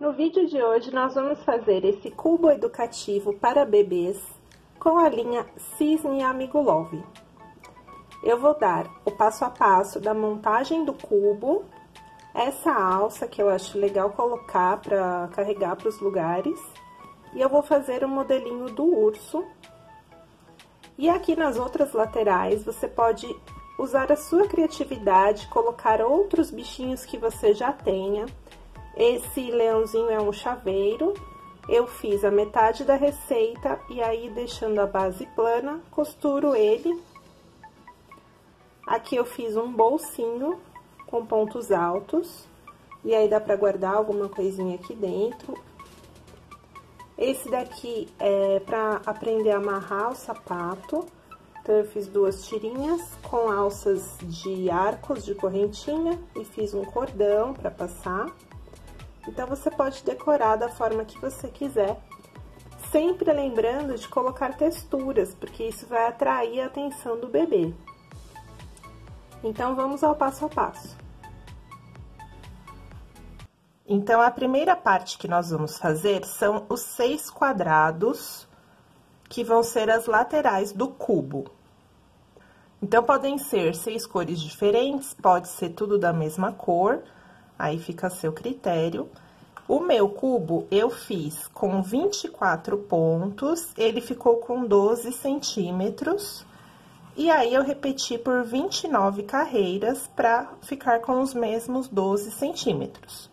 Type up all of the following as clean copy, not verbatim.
No vídeo de hoje, nós vamos fazer esse cubo educativo para bebês com a linha Cisne Amigo Love. Eu vou dar o passo a passo da montagem do cubo, essa alça que eu acho legal colocar para carregar para os lugares, e eu vou fazer o modelinho do urso. E aqui nas outras laterais, você pode usar a sua criatividade, colocar outros bichinhos que você já tenha. Esse leãozinho é um chaveiro, eu fiz a metade da receita e aí deixando a base plana, costuro ele. Aqui eu fiz um bolsinho com pontos altos, e aí dá pra guardar alguma coisinha aqui dentro. Esse daqui é pra aprender a amarrar o sapato, então eu fiz duas tirinhas com alças de arcos de correntinha e fiz um cordão pra passar. Então, você pode decorar da forma que você quiser, sempre lembrando de colocar texturas, porque isso vai atrair a atenção do bebê. Então, vamos ao passo a passo. Então, a primeira parte que nós vamos fazer são os 6 quadrados, que vão ser as laterais do cubo. Então, podem ser 6 cores diferentes, pode ser tudo da mesma cor. Aí, fica a seu critério. O meu cubo, eu fiz com 24 pontos, ele ficou com 12 centímetros. E aí, eu repeti por 29 carreiras para ficar com os mesmos 12 centímetros.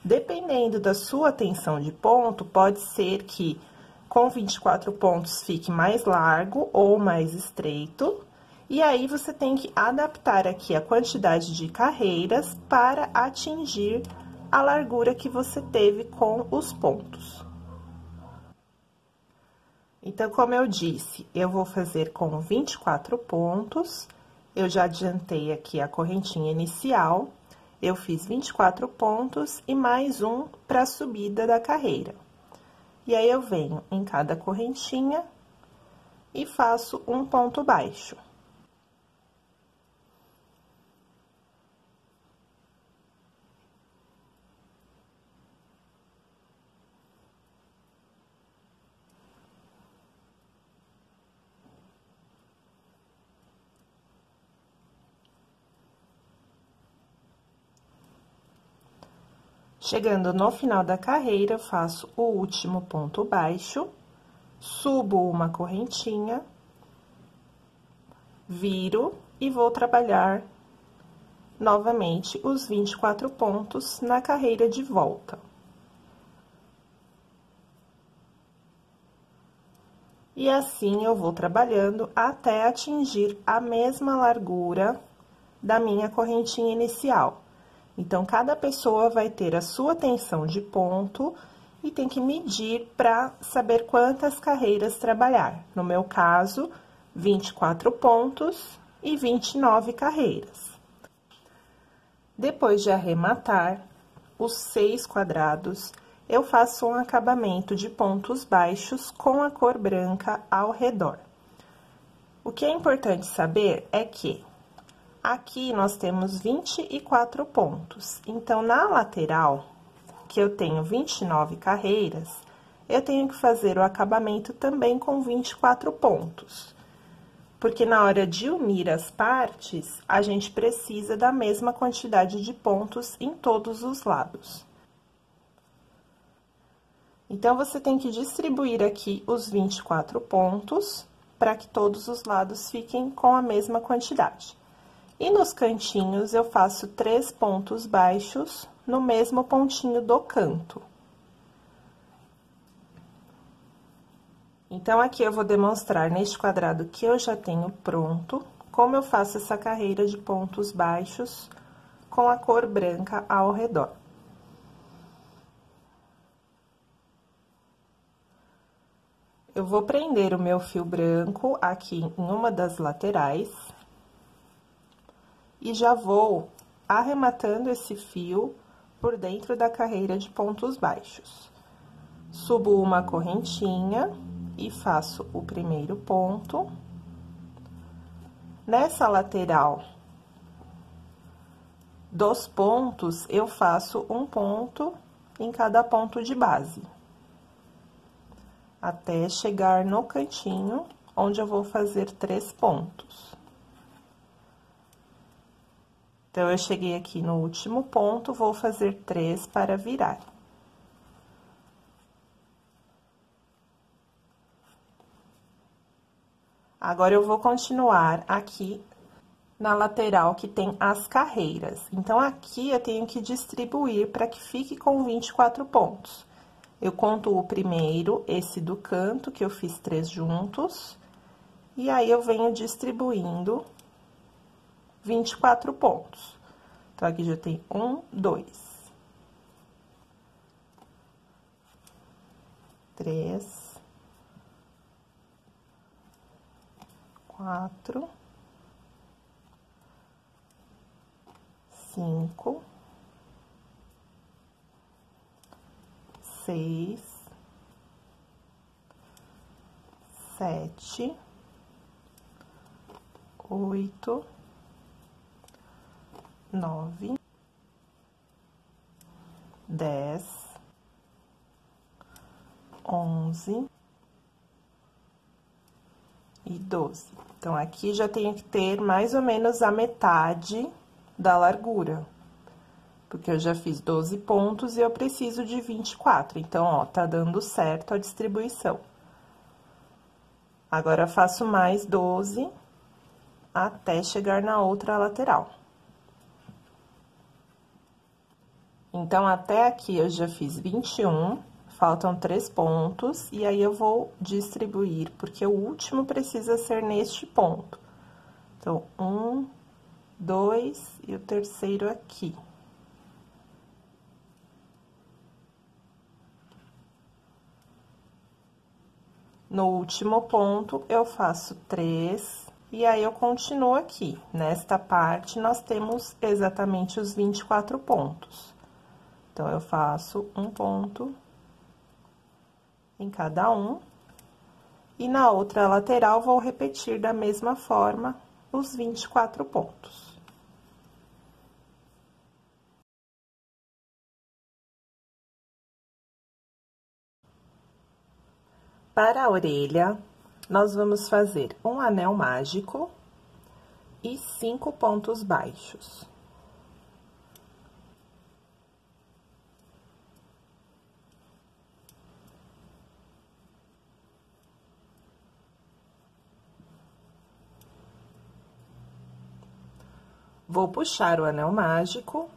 Dependendo da sua tensão de ponto, pode ser que com 24 pontos fique mais largo ou mais estreito. E aí, você tem que adaptar aqui a quantidade de carreiras para atingir a largura que você teve com os pontos. Então, como eu disse, eu vou fazer com 24 pontos, eu já adiantei aqui a correntinha inicial, eu fiz 24 pontos e mais um para a subida da carreira. E aí, eu venho em cada correntinha e faço um ponto baixo. Chegando no final da carreira, eu faço o último ponto baixo, subo uma correntinha, viro e vou trabalhar novamente os 24 pontos na carreira de volta. E assim eu vou trabalhando até atingir a mesma largura da minha correntinha inicial. Então, cada pessoa vai ter a sua tensão de ponto e tem que medir para saber quantas carreiras trabalhar. No meu caso, 24 pontos e 29 carreiras. Depois de arrematar os 6 quadrados, eu faço um acabamento de pontos baixos com a cor branca ao redor. O que é importante saber é que aqui nós temos 24 pontos, então, na lateral, que eu tenho 29 carreiras, eu tenho que fazer o acabamento também com 24 pontos. Porque na hora de unir as partes, a gente precisa da mesma quantidade de pontos em todos os lados. Então, você tem que distribuir aqui os 24 pontos, para que todos os lados fiquem com a mesma quantidade. E nos cantinhos, eu faço 3 pontos baixos no mesmo pontinho do canto. Então, aqui eu vou demonstrar neste quadrado que eu já tenho pronto, como eu faço essa carreira de pontos baixos com a cor branca ao redor. Eu vou prender o meu fio branco aqui em uma das laterais. E já vou arrematando esse fio por dentro da carreira de pontos baixos. Subo uma correntinha e faço o primeiro ponto. Nessa lateral dos pontos, eu faço um ponto em cada ponto de base, até chegar no cantinho, onde eu vou fazer 3 pontos. Então, eu cheguei aqui no último ponto, vou fazer 3 para virar. Agora, eu vou continuar aqui na lateral que tem as carreiras. Então, aqui eu tenho que distribuir para que fique com 24 pontos. Eu conto o primeiro, esse do canto, que eu fiz 3 juntos, e aí eu venho distribuindo 24 pontos. Então, aqui já tem 1, 2, 3, 4, 5, 6, 7, 8, 9, 10, 11 e 12. Então, aqui já tenho que ter mais ou menos a metade da largura, porque eu já fiz 12 pontos e eu preciso de 24. Então, ó, tá dando certo a distribuição. Agora, eu faço mais 12 até chegar na outra lateral. Então, até aqui eu já fiz 21, faltam 3 pontos, e aí eu vou distribuir, porque o último precisa ser neste ponto. Então, 1, 2 e o terceiro aqui. No último ponto, eu faço 3, e aí eu continuo aqui. Nesta parte, nós temos exatamente os 24 pontos. Então, eu faço um ponto em cada um, e na outra lateral, vou repetir da mesma forma os 24 pontos. Para a orelha, nós vamos fazer um anel mágico e 5 pontos baixos. Vou puxar o anel mágico,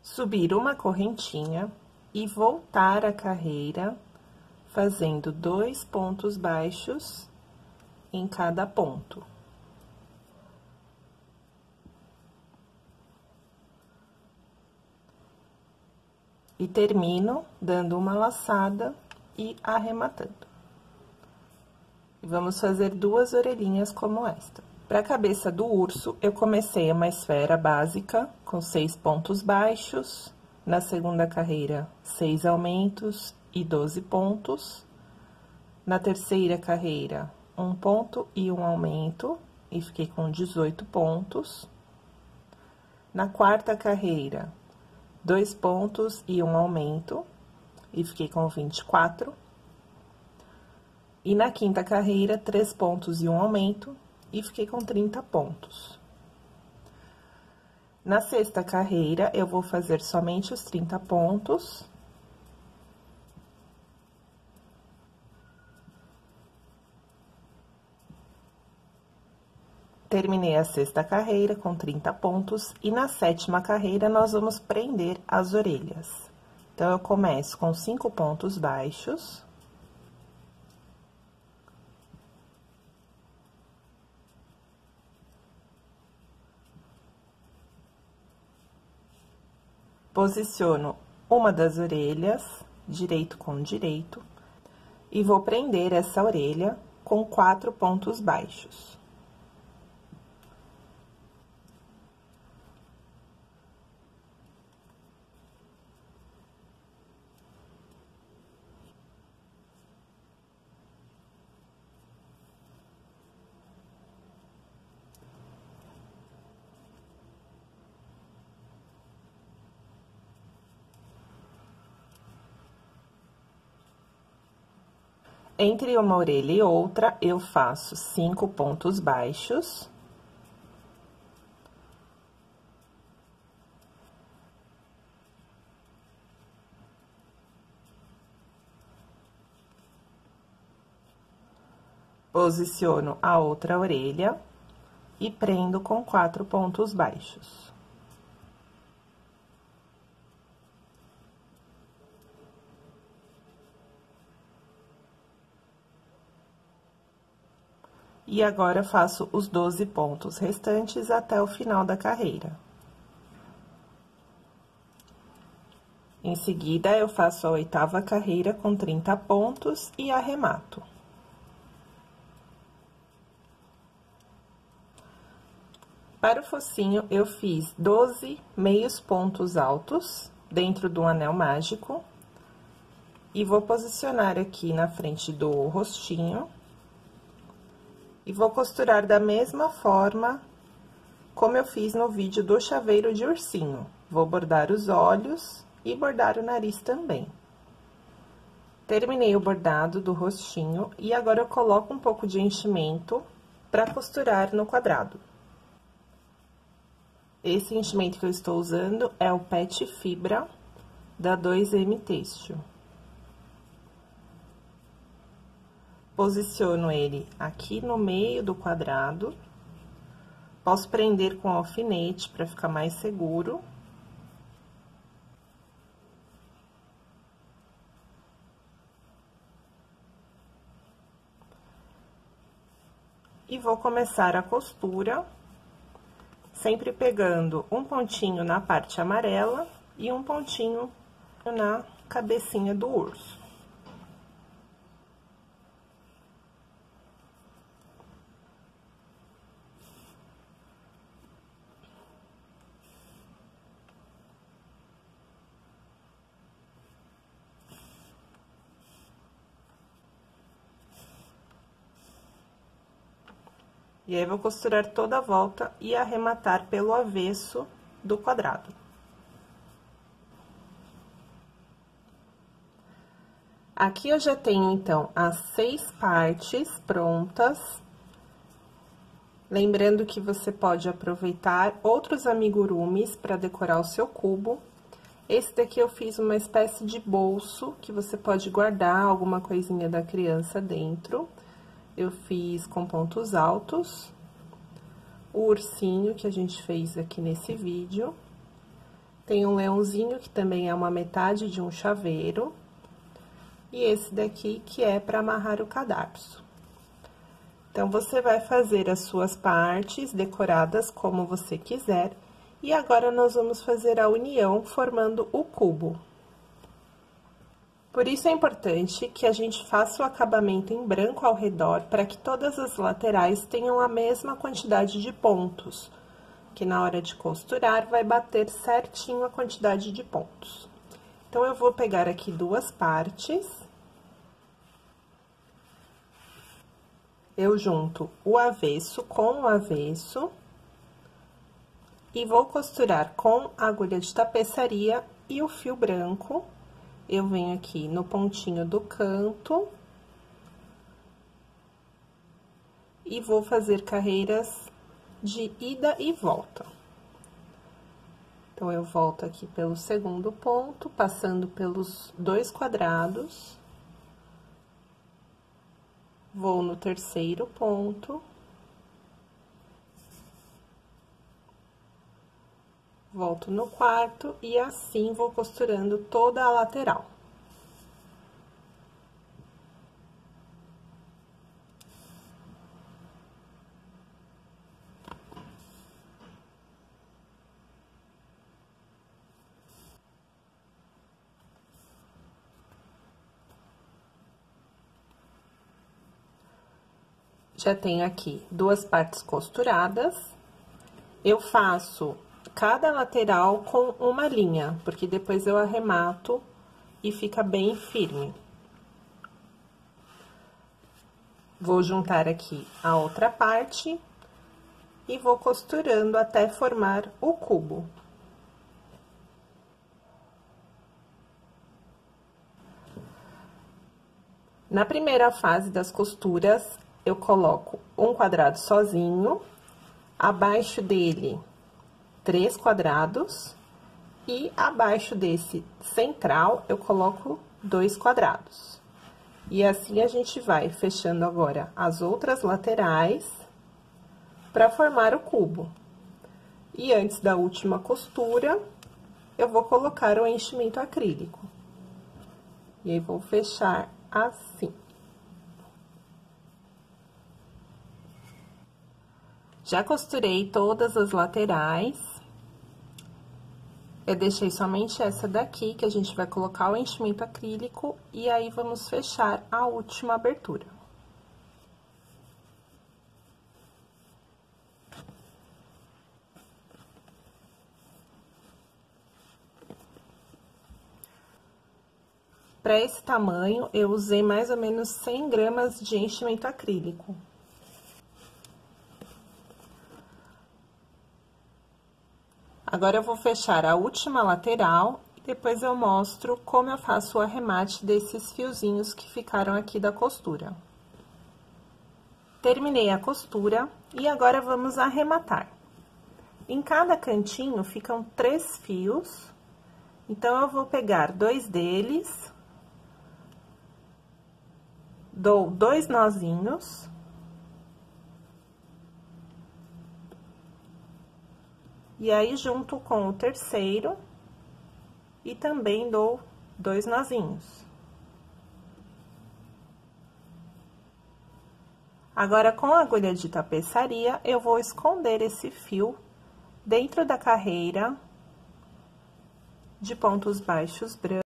subir uma correntinha e voltar a carreira, fazendo 2 pontos baixos em cada ponto. E termino dando uma laçada e arrematando. E vamos fazer 2 orelhinhas como esta. Para a cabeça do urso, eu comecei uma esfera básica com 6 pontos baixos. Na segunda carreira, 6 aumentos e 12 pontos. Na terceira carreira, 1 ponto e 1 aumento, e fiquei com 18 pontos. Na quarta carreira, 2 pontos e 1 aumento, e fiquei com 24. E na quinta carreira, 3 pontos e 1 aumento, e fiquei com 30 pontos. Na sexta carreira, eu vou fazer somente os 30 pontos. Terminei a sexta carreira com 30 pontos, e na sétima carreira, nós vamos prender as orelhas. Então, eu começo com 5 pontos baixos. Posiciono uma das orelhas, direito com direito, e vou prender essa orelha com 4 pontos baixos. Entre uma orelha e outra, eu faço 5 pontos baixos. Posiciono a outra orelha e prendo com 4 pontos baixos. E agora, faço os 12 pontos restantes até o final da carreira. Em seguida, eu faço a 8ª carreira com 30 pontos e arremato. Para o focinho, eu fiz 12 meios pontos altos dentro do anel mágico. E vou posicionar aqui na frente do rostinho. E vou costurar da mesma forma como eu fiz no vídeo do chaveiro de ursinho. Vou bordar os olhos e bordar o nariz também. Terminei o bordado do rostinho e agora eu coloco um pouco de enchimento para costurar no quadrado. Esse enchimento que eu estou usando é o Pet Fibra da 2M Têxtil. Posiciono ele aqui no meio do quadrado. Posso prender com alfinete para ficar mais seguro. E vou começar a costura, sempre pegando um pontinho na parte amarela e um pontinho na cabecinha do urso. E aí, vou costurar toda a volta e arrematar pelo avesso do quadrado. Aqui eu já tenho, então, as 6 partes prontas. Lembrando que você pode aproveitar outros amigurumis para decorar o seu cubo. Esse daqui eu fiz uma espécie de bolso, que você pode guardar alguma coisinha da criança dentro. Eu fiz com pontos altos, o ursinho que a gente fez aqui nesse vídeo. Tem um leãozinho, que também é uma metade de um chaveiro. E esse daqui, que é para amarrar o cadarço. Então, você vai fazer as suas partes decoradas como você quiser. E agora, nós vamos fazer a união formando o cubo. Por isso, é importante que a gente faça o acabamento em branco ao redor, para que todas as laterais tenham a mesma quantidade de pontos, que na hora de costurar vai bater certinho a quantidade de pontos. Então, eu vou pegar aqui 2 partes. Eu junto o avesso com o avesso. E vou costurar com a agulha de tapeçaria e o fio branco. Eu venho aqui no pontinho do canto. E vou fazer carreiras de ida e volta. Então, eu volto aqui pelo segundo ponto, passando pelos 2 quadrados. Vou no terceiro ponto. Volto no quarto e assim vou costurando toda a lateral. Já tenho aqui 2 partes costuradas. Eu faço cada lateral com uma linha, porque depois eu arremato e fica bem firme. Vou juntar aqui a outra parte e vou costurando até formar o cubo. Na primeira fase das costuras, eu coloco um quadrado sozinho, abaixo dele 3 quadrados e abaixo desse central eu coloco 2 quadrados. E assim a gente vai fechando agora as outras laterais para formar o cubo. E antes da última costura, eu vou colocar o enchimento acrílico. E aí, vou fechar assim. Já costurei todas as laterais. Eu deixei somente essa daqui, que a gente vai colocar o enchimento acrílico, e aí vamos fechar a última abertura. Para esse tamanho, eu usei mais ou menos 100 gramas de enchimento acrílico. Agora, eu vou fechar a última lateral e depois eu mostro como eu faço o arremate desses fiozinhos que ficaram aqui da costura. Terminei a costura e agora vamos arrematar. Em cada cantinho ficam 3 fios, então eu vou pegar 2 deles, dou 2 nozinhos. E aí, junto com o terceiro, e também dou 2 nozinhos. Agora, com a agulha de tapeçaria, eu vou esconder esse fio dentro da carreira de pontos baixos brancos.